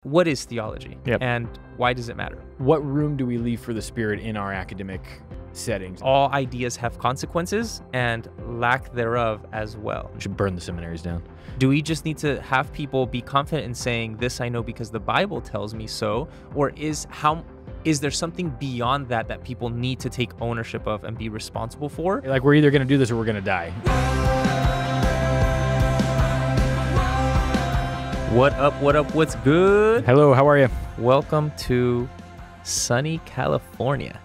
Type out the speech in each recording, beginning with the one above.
What is theology? Yep. And why does it matter? What room do we leave for the Spirit in our academic settings? All ideas have consequences and lack thereof as well. We should burn the seminaries down. Do we just need to have people be confident in saying, this I know because the Bible tells me so? Or is there something beyond that that people need to take ownership of and be responsible for? Like, we're either going to do this or we're going to die. What up, what's good? Hello, how are you? Welcome to sunny California.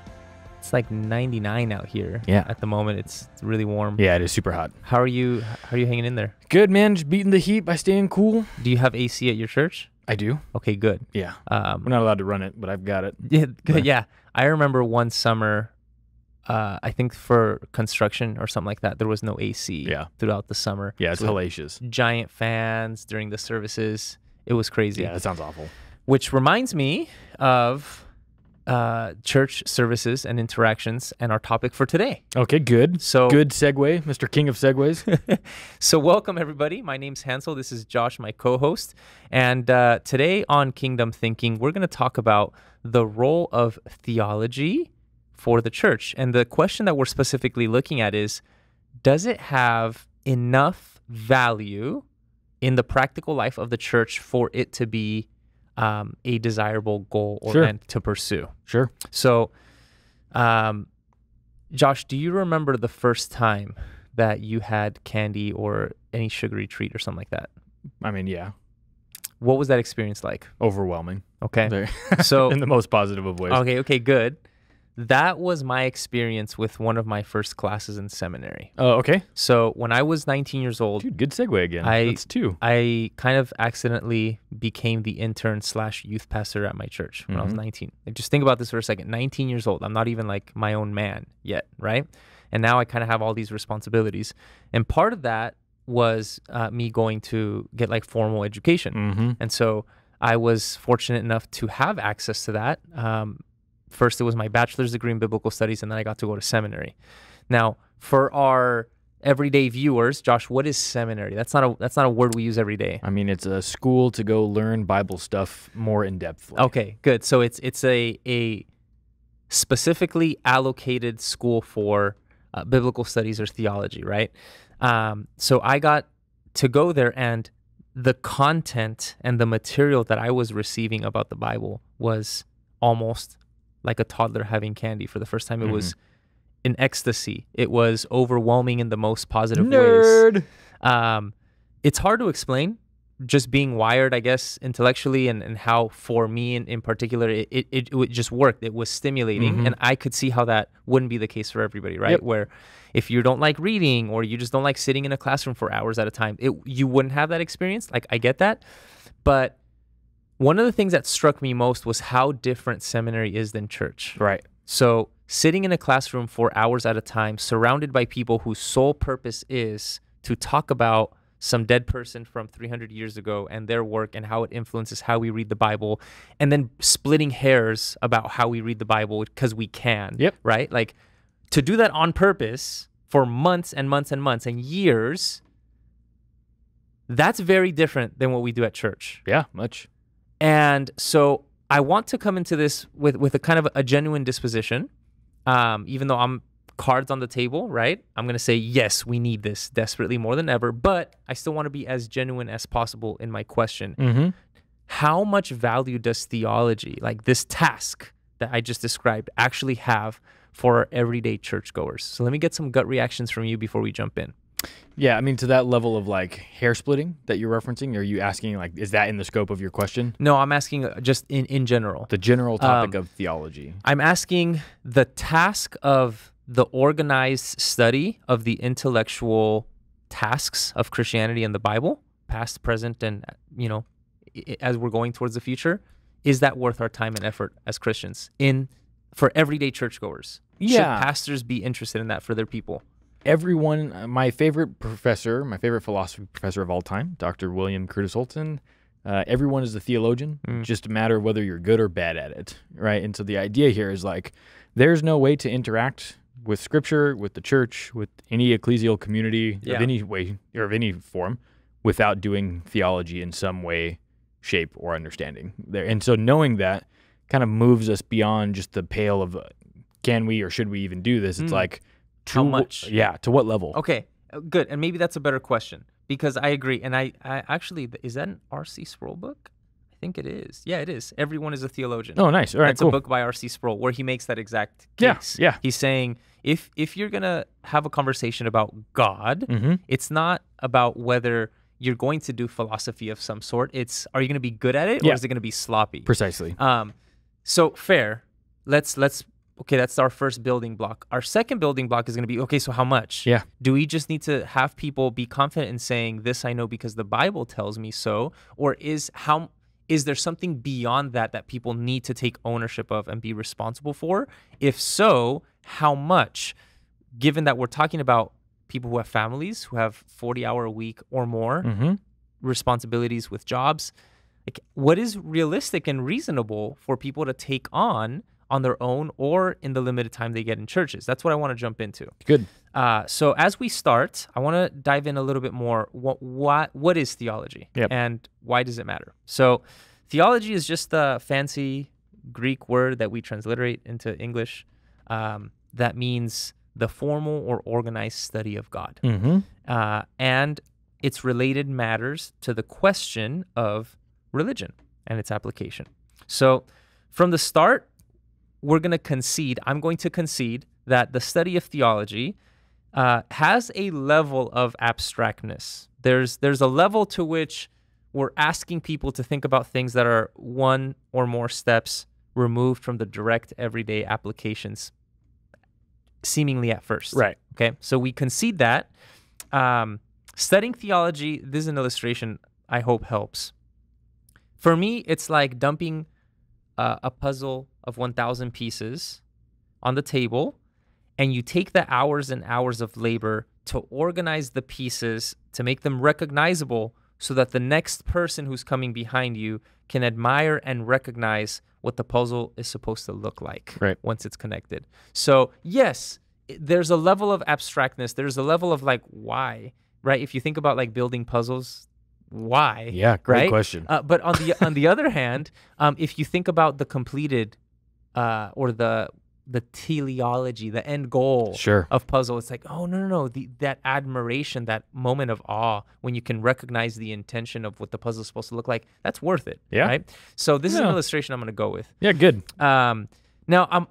It's like 99 out here. Yeah. At the moment, it's really warm. Yeah, it is super hot. How are you hanging in there? Good, man. Just beating the heat by staying cool. Do you have AC at your church? I do. Okay, good. Yeah. We're not allowed to run it, but I've got it. Yeah, good. Yeah. I remember one summer, I think for construction or something like that, there was no AC throughout the summer. Yeah, it's hellacious. Giant fans during the services. It was crazy. Yeah, that sounds awful. Which reminds me of church services and interactions and our topic for today. Okay, good. So good segue, Mr. King of Segues. So welcome, everybody. My name's Hansel. This is Josh, my co-host. And today on Kingdom Thinking, we're going to talk about the role of theology for the church. And the question that we're specifically looking at is, does it have enough value in the practical life of the church for it to be a desirable goal or end to pursue? Sure. So, Josh, do you remember the first time that you had candy or any sugary treat or something like that? I mean, yeah. What was that experience like? Overwhelming. Okay. So in the most positive of ways. Okay, good. That was my experience with one of my first classes in seminary. Oh, okay. So when I was 19 years old, dude, good segue again. That's two. I kind of accidentally became the intern / youth pastor at my church when I was 19. Like, just think about this for a second. 19 years old. I'm not even like my own man yet, right? And now I kind of have all these responsibilities. And part of that was me going to get like formal education. And so I was fortunate enough to have access to that. First, it was my bachelor's degree in biblical studies, and then I got to go to seminary. Now, for our everyday viewers, Josh, what is seminary? That's not a word we use every day. I mean, it's a school to go learn Bible stuff more in depth. Okay, good. So it's a specifically allocated school for biblical studies or theology, right? So I got to go there, and the content and the material that I was receiving about the Bible was almost like a toddler having candy for the first time. It was in ecstasy. It was overwhelming in the most positive ways. It's hard to explain, just being wired, I guess, intellectually, and how for me in particular, it just worked. It was stimulating, and I could see how that wouldn't be the case for everybody, right? Yep. Where if you don't like reading or you just don't like sitting in a classroom for hours at a time, you wouldn't have that experience. Like, I get that. But one of the things that struck me most was how different seminary is than church. Right. So sitting in a classroom for hours at a time, surrounded by people whose sole purpose is to talk about some dead person from 300 years ago and their work and how it influences how we read the Bible, and then splitting hairs about how we read the Bible because we can. Yep. Right? Like, to do that on purpose for months and months and months and years, that's very different than what we do at church. Yeah, much. And so I want to come into this with a kind of a genuine disposition, even though I'm cards on the table, right? I'm going to say, yes, we need this desperately more than ever, but I still want to be as genuine as possible in my question. How much value does theology, like this task that I just described, actually have for our everyday churchgoers? So let me get some gut reactions from you before we jump in. Yeah, I mean, to that level of like hair splitting that you're referencing, are you asking like, is that in the scope of your question? No, I'm asking just in general. The general topic of theology. I'm asking the task of the organized study of the intellectual tasks of Christianity and the Bible, past, present, and, as we're going towards the future. Is that worth our time and effort as Christians for everyday churchgoers? Yeah. Should pastors be interested in that for their people? Everyone, my favorite philosophy professor of all time, Dr. William Curtis Holton, everyone is a theologian, just a matter of whether you're good or bad at it, right? And so the idea here is like, there's no way to interact with Scripture, with the church, with any ecclesial community of any way or of any form without doing theology in some way, shape, or understanding there. And so knowing that kind of moves us beyond just the pale of can we or should we even do this? It's like how much? Yeah, to what level? Okay, good. And maybe that's a better question, because I agree. And I actually, is that an R.C. Sproul book? I think it is. Yeah, it is. Everyone is a Theologian. Oh, nice. All right, It's cool. a book by R.C. Sproul where he makes that exact case. Yeah. He's saying if you're going to have a conversation about God, it's not about whether you're going to do philosophy of some sort. It's, are you going to be good at it, or is it going to be sloppy? Precisely. So fair. Okay, that's our first building block. Our second building block is going to be, okay, so how much? Yeah. Do we just need to have people be confident in saying, this I know because the Bible tells me so? Or is there something beyond that people need to take ownership of and be responsible for? If so, how much? Given that we're talking about people who have families, who have 40-hour a week or more, responsibilities with jobs, like, what is realistic and reasonable for people to take on their own or in the limited time they get in churches? That's what I want to jump into. Good. So as we start, I want to dive in a little bit more. What is theology, and why does it matter? So theology is just a fancy Greek word that we transliterate into English that means the formal or organized study of God. And its related matters to the question of religion and its application. So from the start, I'm going to concede that the study of theology has a level of abstractness. There's a level to which we're asking people to think about things that are one or more steps removed from the direct everyday applications, seemingly at first. Right. Okay. So we concede that. Studying theology, this is an illustration I hope helps. For me, it's like dumping a puzzle of 1,000 pieces on the table, and you take the hours and hours of labor to organize the pieces to make them recognizable so that the next person who's coming behind you can admire and recognize what the puzzle is supposed to look like once it's connected. So yes, there's a level of abstractness. There's a level of like, why, right? If you think about like building puzzles, why? Yeah, great right? question. But on the other hand, if you think about the completed or the teleology, the end goal of puzzle, it's like, oh, no. That admiration, that moment of awe when you can recognize the intention of what the puzzle is supposed to look like, that's worth it. Yeah. Right? So this is an illustration I'm going to go with. Yeah, good. Now,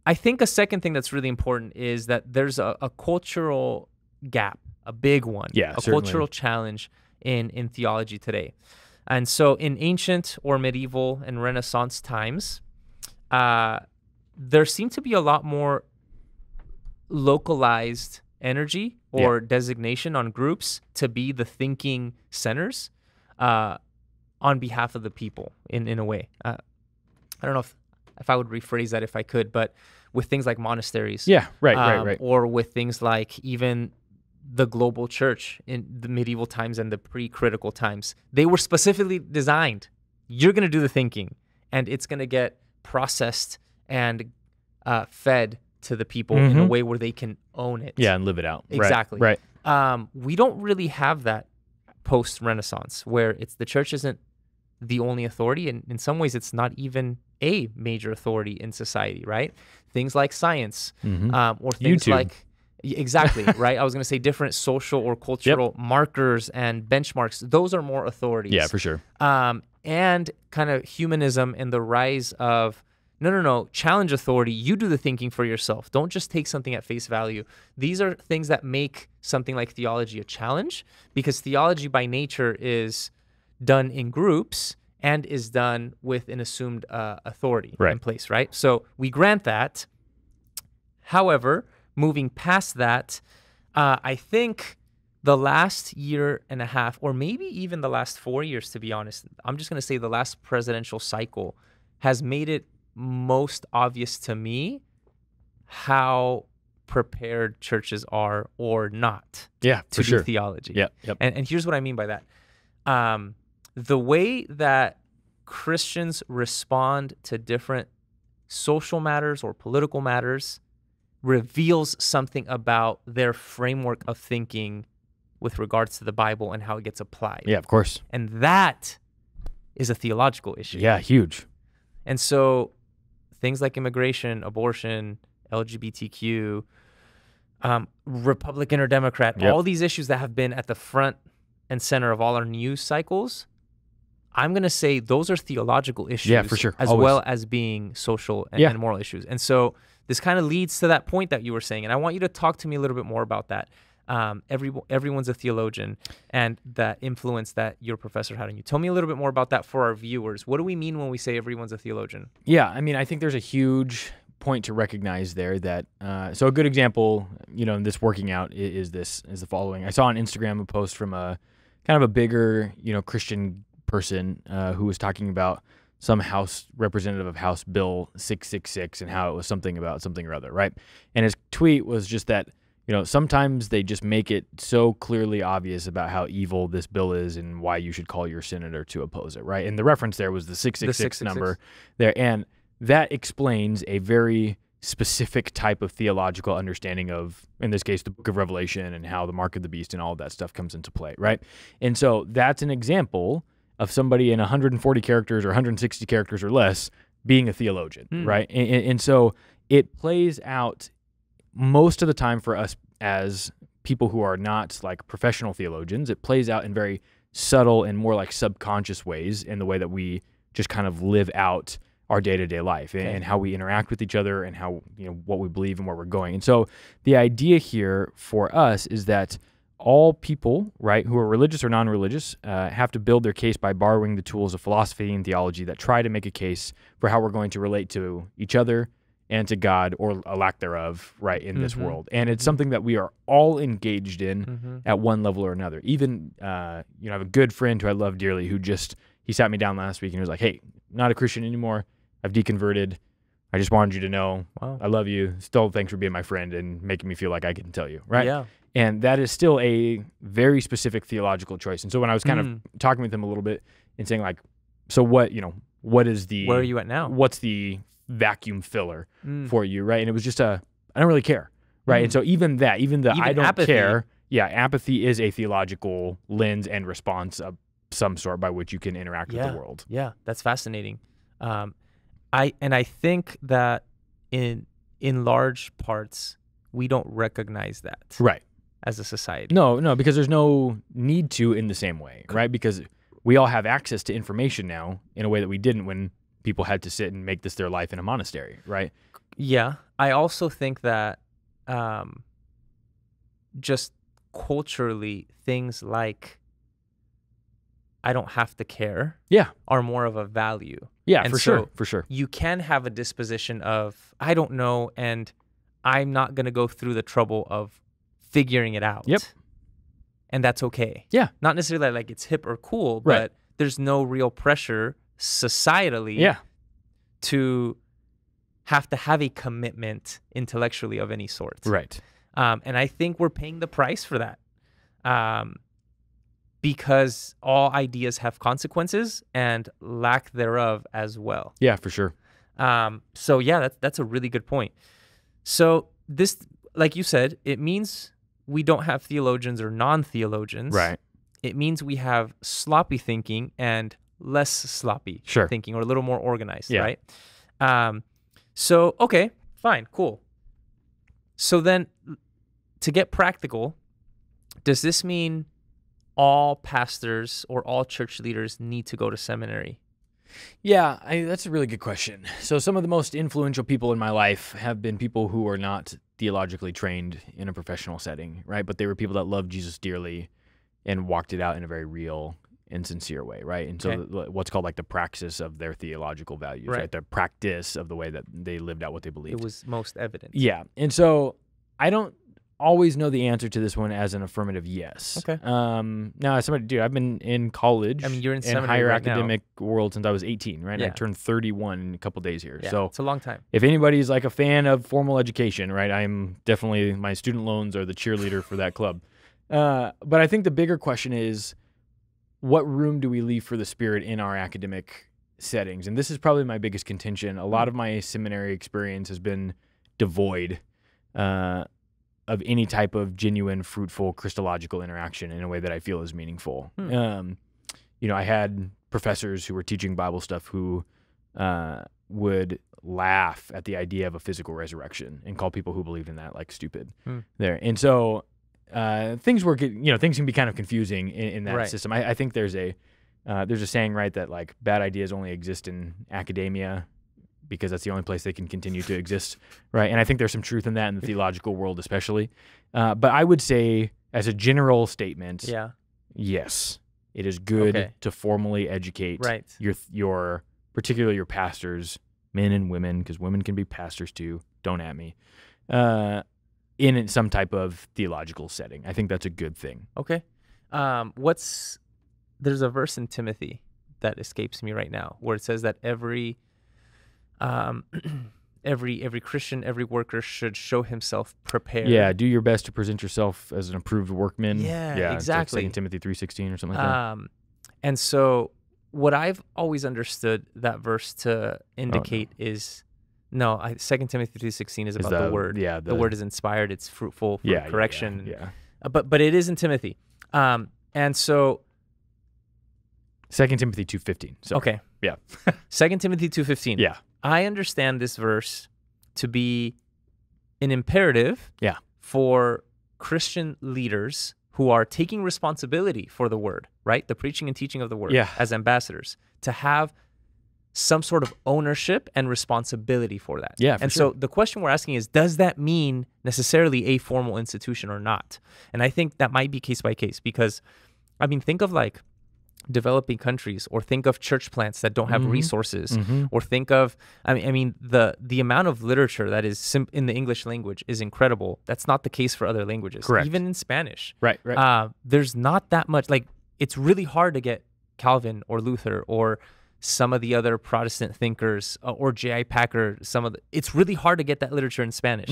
I think a second thing that's really important is that there's a cultural gap, a big one, cultural challenge in theology today. And so in ancient or medieval and Renaissance times, there seemed to be a lot more localized energy or designation on groups to be the thinking centers on behalf of the people in a way. I don't know if I would rephrase that if I could, but with things like monasteries. Yeah, right. Or with things like even the global church in the medieval times and the pre-critical times. They were specifically designed. You're going to do the thinking, and it's going to get processed and fed to the people in a way where they can own it. Yeah, and live it out. Exactly. Right. We don't really have that post-Renaissance where the church isn't the only authority, and in some ways it's not even a major authority in society, right? Things like science or things YouTube. like... Exactly, right? I was going to say different social or cultural markers and benchmarks. Those are more authorities. Yeah, for sure. And kind of humanism and the rise of, no, challenge authority. You do the thinking for yourself. Don't just take something at face value. These are things that make something like theology a challenge, because theology by nature is done in groups and is done with an assumed authority in place, right? So we grant that. However, moving past that, I think the last year and a half, or maybe even the last 4 years, to be honest, I'm just going to say the last presidential cycle has made it most obvious to me how prepared churches are or not to do theology. Yep. And here's what I mean by that. The way that Christians respond to different social matters or political matters reveals something about their framework of thinking with regards to the Bible and how it gets applied. Yeah, of course. And that is a theological issue. Yeah, huge. And so things like immigration, abortion, LGBTQ, Republican or Democrat, Yep. all these issues that have been at the front and center of all our news cycles, I'm going to say those are theological issues. Yeah, for sure. As Always. well as being social and moral issues. And so this kind of leads to that point that you were saying. And I want you to talk to me a little bit more about that. Everyone's a theologian, and that influence that your professor had on you. Tell me a little bit more about that for our viewers. What do we mean when we say everyone's a theologian? Yeah, I mean, I think there's a huge point to recognize there that, so a good example, in this working out is the following. I saw on Instagram a post from a kind of a bigger, Christian person who was talking about some House representative of House Bill 666 and how it was something about something or other, right? And his tweet was just that, sometimes they just make it so clearly obvious about how evil this bill is and why you should call your senator to oppose it, right? And the reference there was the 666 number there. And that explains a very specific type of theological understanding of, in this case, the book of Revelation and how the mark of the beast and all of that stuff comes into play, right? And so that's an example of somebody in 140 characters or 160 characters or less being a theologian, right? And so it plays out most of the time for us as people who are not like professional theologians. It plays out in very subtle and more like subconscious ways in the way that we just kind of live out our day-to-day life and how we interact with each other and how, what we believe and where we're going. And so the idea here for us is that all people, right, who are religious or non-religious, have to build their case by borrowing the tools of philosophy and theology that try to make a case for how we're going to relate to each other and to God, or a lack thereof, right, in this world. And it's something that we are all engaged in at one level or another. Even, I have a good friend who I love dearly who he sat me down last week and he was like, hey, not a Christian anymore. I've deconverted. I just wanted you to know I love you. Still, thanks for being my friend and making me feel like I can tell you, right? Yeah. And that is still a very specific theological choice. And so when I was kind of talking with him a little bit and saying like, so what, what is the... Where are you at now? What's the vacuum filler for you, right? And it was just I don't really care, right? And so even I don't apathy. care. Yeah, apathy is a theological lens and response of some sort by which you can interact with the world. Yeah, that's fascinating. I think that in large parts we don't recognize that, right, as a society. No, because there's no need to in the same way, right? Because we all have access to information now in a way that we didn't when people had to sit and make this their life in a monastery, right? Yeah. I also think that just culturally, things like I don't have to care are more of a value. Yeah, and for sure. You can have a disposition of, I don't know, and I'm not going to go through the trouble of figuring it out. Yep. And that's okay. Yeah. Not necessarily like it's hip or cool, but there's no real pressure societally to have a commitment intellectually of any sort. Right. And I think we're paying the price for that. Because all ideas have consequences and lack thereof as well. Yeah, for sure. So yeah, that's a really good point. So this, like you said, it means we don't have theologians or non-theologians. Right. It means we have sloppy thinking and less sloppy thinking, or a little more organized, right? So, okay, fine, cool. So then, to get practical, does this mean all pastors or all church leaders need to go to seminary? Yeah, that's a really good question. So some of the most influential people in my life have been people who are not theologically trained in a professional setting, right? But they were people that loved Jesus dearly and walked it out in a very real and sincere way, right? And so what's called like the praxis of their theological values, right? The practice of the way that they lived out what they believed. It was most evident. Yeah. And so I don't always know the answer to this one as an affirmative yes. Okay. Now, as somebody, I've been in college. I mean, you're in seminary higher right academic world since I was 18, right? Yeah. And I turned 31 in a couple days here. Yeah, so it's a long time. If anybody's like a fan of formal education, right? I'm definitely, my student loans are the cheerleader for that club. But I think the bigger question is, what room do we leave for the Spirit in our academic settings? And this is probably my biggest contention. A lot of my seminary experience has been devoid of any type of genuine, fruitful, Christological interaction in a way that I feel is meaningful. You know, I had professors who were teaching Bible stuff who would laugh at the idea of a physical resurrection and call people who believed in that like stupid there. And so things can be kind of confusing in that system. I think there's a saying, right, that like bad ideas only exist in academia because that's the only place they can continue to exist, right? And I think there's some truth in that in the theological world especially. But I would say as a general statement, yes, it is good to formally educate your particularly your pastors, men and women, because women can be pastors too, don't at me, in some type of theological setting. I think that's a good thing. Okay. There's a verse in Timothy that escapes me right now where it says that every Christian, every worker should show himself prepared. Yeah, do your best to present yourself as an approved workman. Yeah, exactly. Like 2 Timothy 3:16 or something like that. And so what I've always understood that verse to indicate is 2 Timothy 3:16 is about the word. Yeah, the word is inspired. It's fruitful for correction. Yeah. But it is in Timothy. And so 2 Timothy 2:15. Okay. Yeah. 2 Timothy 2:15. Yeah. I understand this verse to be an imperative for Christian leaders who are taking responsibility for the word, right? The preaching and teaching of the word as ambassadors, to have some sort of ownership and responsibility for that. Yeah, and so the question we're asking is, does that mean necessarily a formal institution or not? And I think that might be case by case because, I mean, think of like developing countries, or think of church plants that don't have resources, or think of, I mean, the amount of literature that is in the English language is incredible. That's not the case for other languages. Correct. Even in Spanish. Right. There's not that much, like, it's really hard to get Calvin or Luther or some of the other Protestant thinkers or J.I. Packer, it's really hard to get that literature in Spanish.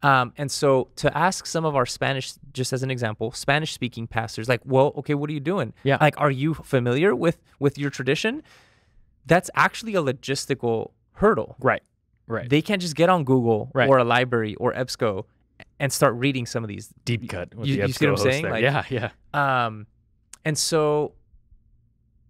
And so to ask some of our Spanish, just as an example, Spanish-speaking pastors, like, well, okay, what are you doing? Yeah. Like, are you familiar with your tradition? That's actually a logistical hurdle. Right. They can't just get on Google or a library or EBSCO and start reading some of these. Deep cut. You see what I'm saying? Like, yeah. And so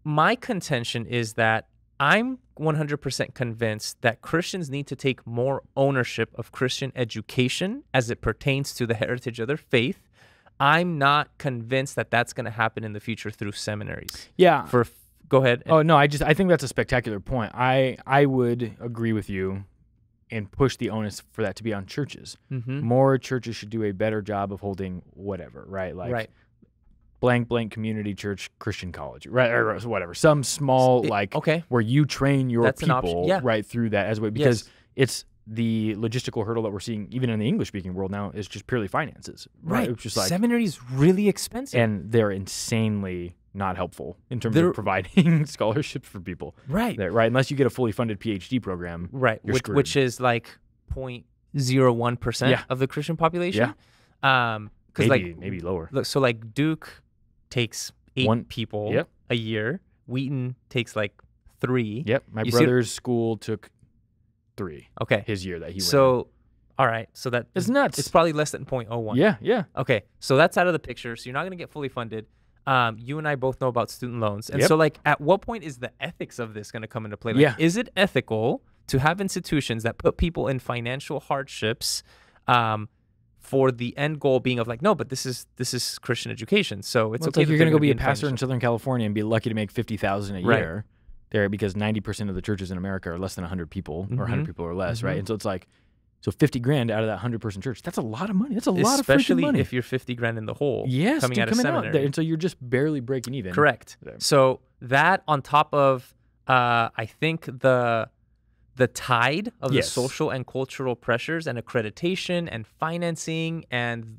my contention is that I'm 100% convinced that Christians need to take more ownership of Christian education as it pertains to the heritage of their faith. I'm not convinced that that's going to happen in the future through seminaries. Yeah. Go ahead. Oh, no, I think that's a spectacular point. I would agree with you and push the onus for that to be on churches. More churches should do a better job of holding whatever, right? Like blank community church Christian college, right, or whatever, some small where you train your people right through that as well, because it's the logistical hurdle that we're seeing even in the English speaking world now is just purely finances, right? It's just like seminary is really expensive, and they're insanely not helpful in terms of providing scholarships for people, right? Unless you get a fully funded PhD program, right? Which is like 0.01% of the Christian population, maybe lower. So like Duke takes 8 people a year. Wheaton takes like 3. Yep. My brother's school took 3. Okay. His year that he went. So, all right. So that it's nuts. It's probably less than 0.01. Yeah. Okay. So that's out of the picture. So you're not going to get fully funded. You and I both know about student loans. And so like at what point is the ethics of this going to come into play? Like, is it ethical to have institutions that put people in financial hardships, for the end goal being of like, no, but this is Christian education, so it's okay. Like you're going to go be a pastor in Southern California and be lucky to make $50,000 a year there, because 90% of the churches in America are less than 100 people or 100 people or less, right? And so it's like, so $50,000 out of that 100-person church, that's a lot of money. That's a lot of freaking money. Especially if you're $50,000 in the hole. Yes, coming out of seminary. And so you're just barely breaking even. Correct. There. So that on top of, I think the tide of the social and cultural pressures and accreditation and financing and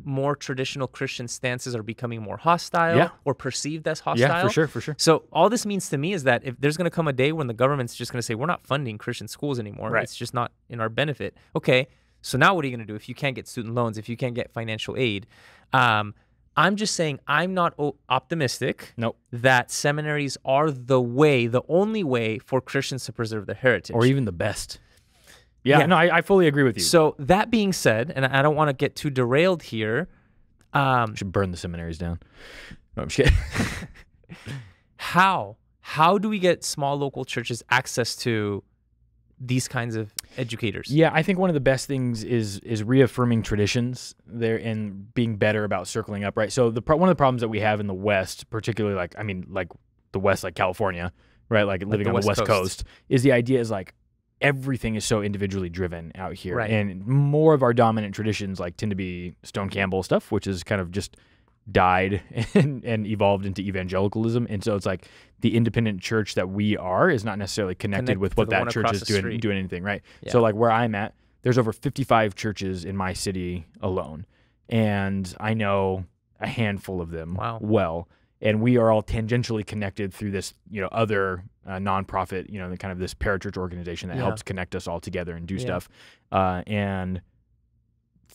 more traditional Christian stances are becoming more hostile or perceived as hostile. Yeah, for sure. So all this means to me is that if there's going to come a day when the government's just going to say, we're not funding Christian schools anymore. It's just not in our benefit. Okay, so now what are you going to do if you can't get student loans, if you can't get financial aid? I'm just saying I'm not optimistic that seminaries are the only way for Christians to preserve their heritage. Or even the best. Yeah. No, I fully agree with you. So that being said, and I don't want to get too derailed here. We should burn the seminaries down. No, I'm just kidding. How do we get small local churches access to these kinds of educators? Yeah, I think one of the best things is reaffirming traditions there and being better about circling up, right? So one of the problems that we have in the West, particularly like the West, like California, right? Like living on the West Coast, is the idea is like everything is so individually driven out here. Right. And more of our dominant traditions like tend to be Stone Campbell stuff, which is kind of just died and evolved into evangelicalism. And so it's like the independent church that we are is not necessarily connected with what that church is doing anything, right? Yeah. So like where I'm at, there's over 55 churches in my city alone. And I know a handful of them well. And we are all tangentially connected through this, other nonprofit, the kind of this parachurch organization that helps connect us all together and do stuff. And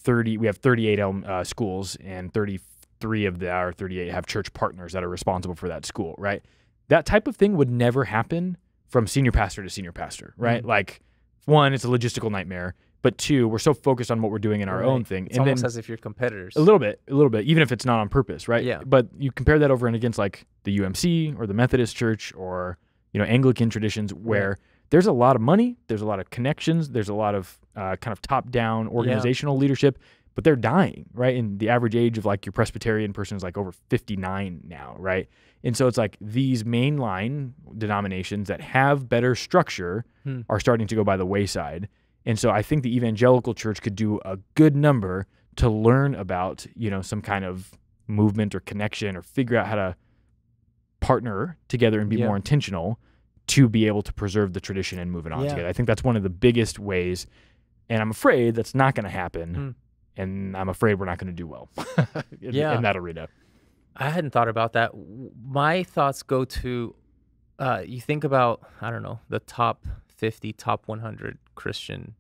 we have 38 schools, and 33 of our 38 have church partners that are responsible for that school, right? That type of thing would never happen from senior pastor to senior pastor, right? Like, one, it's a logistical nightmare. But two, we're so focused on what we're doing in our own thing. It's almost as if you're competitors. A little bit, even if it's not on purpose, right? Yeah. But you compare that over and against like the UMC or the Methodist Church or, Anglican traditions where there's a lot of money, there's a lot of connections, there's a lot of kind of top-down organizational leadership, but they're dying, right? And the average age of like your Presbyterian person is like over 59 now, right? And so it's like these mainline denominations that have better structure are starting to go by the wayside. And so I think the evangelical church could do a good number to learn about, some kind of movement or connection or figure out how to partner together and be more intentional to be able to preserve the tradition and move it on together. I think that's one of the biggest ways, and I'm afraid that's not going to happen, and I'm afraid we're not going to do well in that arena. I hadn't thought about that. My thoughts go to, you think about, I don't know, the top 50, top 100 Christian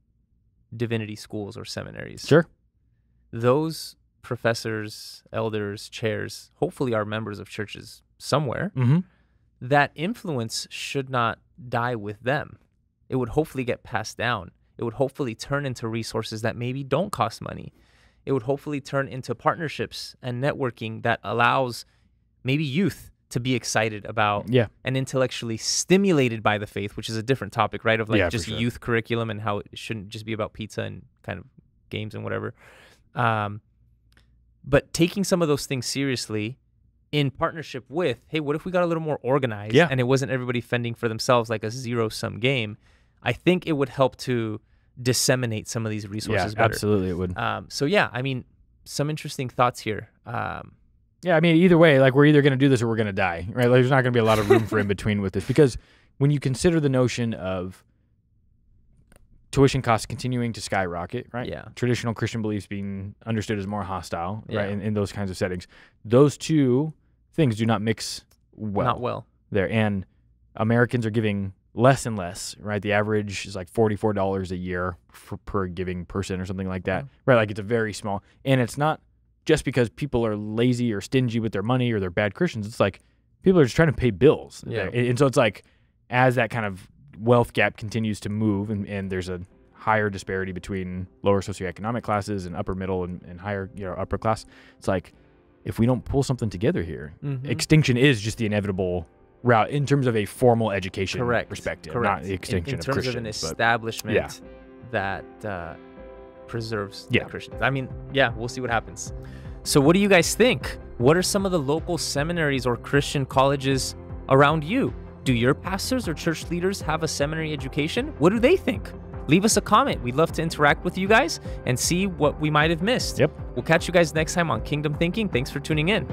divinity schools or seminaries. Sure. Those professors, elders, chairs, hopefully are members of churches somewhere. That influence should not die with them. It would hopefully get passed down. It would hopefully turn into resources that maybe don't cost money. It would hopefully turn into partnerships and networking that allows maybe youth to be excited about and intellectually stimulated by the faith, which is a different topic, right? Of like just youth curriculum and how it shouldn't just be about pizza and kind of games and whatever. But taking some of those things seriously in partnership with, hey, what if we got a little more organized and it wasn't everybody fending for themselves like a zero-sum game? I think it would help to disseminate some of these resources better. Absolutely it would. Some interesting thoughts here. Either way, like we're either going to do this or we're going to die, right? Like there's not going to be a lot of room for in between with this, because when you consider the notion of tuition costs continuing to skyrocket, right? Yeah. Traditional Christian beliefs being understood as more hostile, right? In those kinds of settings, those two things do not mix well. Not well. There. And Americans are giving less and less, right? The average is like $44 a year per giving person or something like that, right? Like it's a very small, and it's not just because people are lazy or stingy with their money or they're bad Christians. It's like people are just trying to pay bills. Yeah. And so it's like as that kind of wealth gap continues to move and there's a higher disparity between lower socioeconomic classes and upper middle and higher, upper class, it's like if we don't pull something together here, extinction is just the inevitable route in terms of a formal education perspective, not the extinction of Christians. In terms of an establishment that preserves the Christians. We'll see what happens. So what do you guys think? What are some of the local seminaries or Christian colleges around you? Do your pastors or church leaders have a seminary education? What do they think? Leave us a comment. We'd love to interact with you guys and see what we might have missed. Yep. We'll catch you guys next time on Kingdom Thinking. Thanks for tuning in.